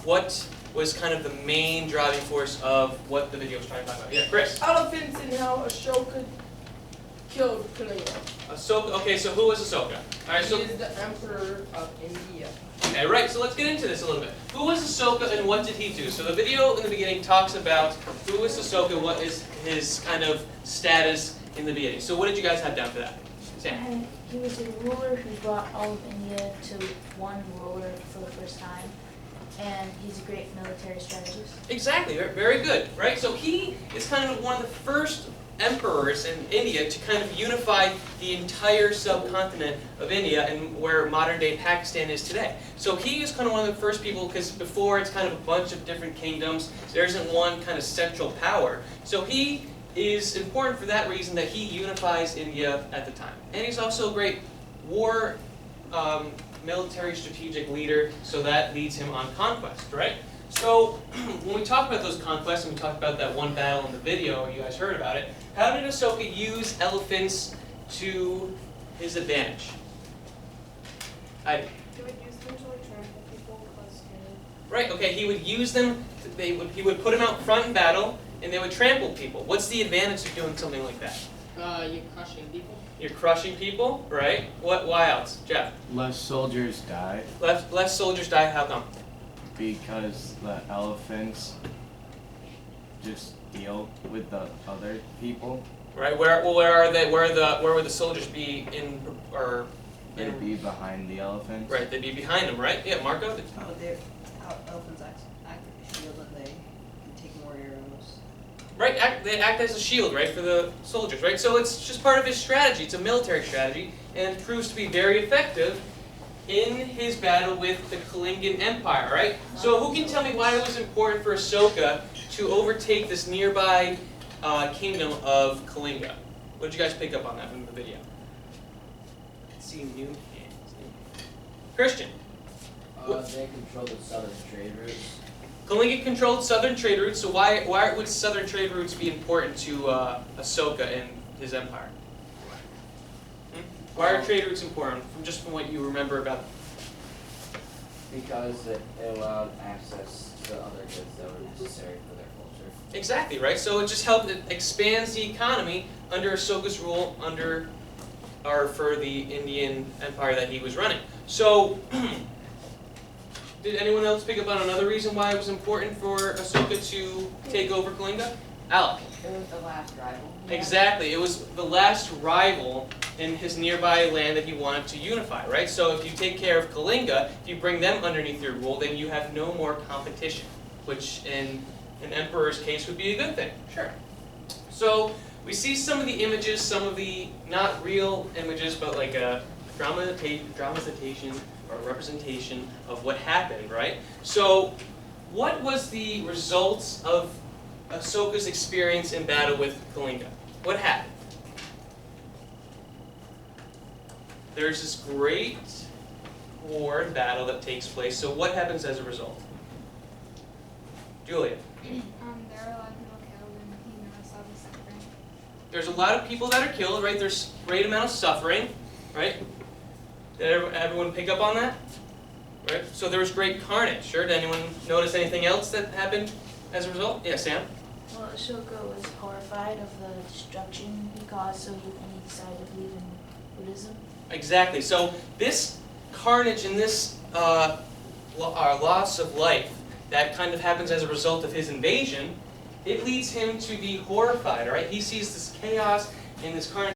what was kind of the main driving force of what the video was trying to talk about? Yeah, Chris. Elephants and how Asoka killed Kalinga. Asoka. Okay, so who was Asoka? All right, so. He is the emperor of India. Okay, right. So let's get into this a little bit. Who was Asoka and what did he do? So the video in the beginning talks about who is Asoka, what is his kind of status in the beginning. So what did you guys have down for that? Sam. And he was a ruler who brought all of India to one ruler for the first time. And he's a great military strategist. Exactly, very good, right? So he is kind of one of the first emperors in India to kind of unify the entire subcontinent of India and where modern-day Pakistan is today. So he is kind of one of the first people, because before it's kind of a bunch of different kingdoms, there isn't one kind of central power. So he is important for that reason, that he unifies India at the time. And he's also a great war military strategic leader, so that leads him on conquest, right? So when we talk about those conquests, and we talked about that one battle in the video, you guys heard about it, how did Asoka use elephants to his advantage? He would use them to like trample people close to him. Right, okay, he would use them, he would put them out front in battle, and they would trample people. What's the advantage of doing something like that? You're crushing people. You're crushing people, right? Why else? Jeff? Less soldiers die Less soldiers die, how come? because the elephants just deal with the other people. Right, where are they? Where would the soldiers be in, or They'd be behind the elephants. right, they'd be behind them, right? Yeah, Marco? Oh, elephants act like a shield and they can take more arrows. Right, they act as a shield, right, for the soldiers, right? So it's just part of his strategy. It's a military strategy, and it proves to be very effective in his battle with the Kalingan Empire, right? So who can tell me why it was important for Asoka to overtake this nearby kingdom of Kalinga? What did you guys pick up on that from the video? See new hands. Christian. They control the southern trade routes. Kalinga controlled southern trade routes, so why would southern trade routes be important to Asoka and his empire? Why are trade routes important, from what you remember about? Because it allowed access to other goods that were necessary for their culture. Exactly, right? So it just helped, it expands the economy under Asoka's rule, for the Indian empire that he was running. So, did anyone else pick up on another reason why it was important for Asoka to take over Kalinga? Alec. It was the last rival. Exactly, it was the last rival in his nearby land that he wanted to unify, right? So if you take care of Kalinga, if you bring them underneath your rule, then you have no more competition, which in an emperor's case would be a good thing. Sure. So we see some of the images, some of the not real images, but like a dramatization or representation of what happened, right? So what was the results of Asoka's experience in battle with Kalinga? What happened? There's this great war and battle that takes place. So what happens as a result? Julia. There are a lot of people killed and saw the suffering. There's a lot of people that are killed, right? There's a great amount of suffering, right? Did everyone pick up on that? Right? So there was great carnage, sure. Did anyone notice anything else that happened as a result? Yeah, Sam? Well, Asoka was horrified of the destruction he caused, and he decided to believe in Buddhism. Exactly. So this carnage and this loss of life that kind of happens as a result of his invasion, it leads him to be horrified, all right? He sees this chaos and this carnage.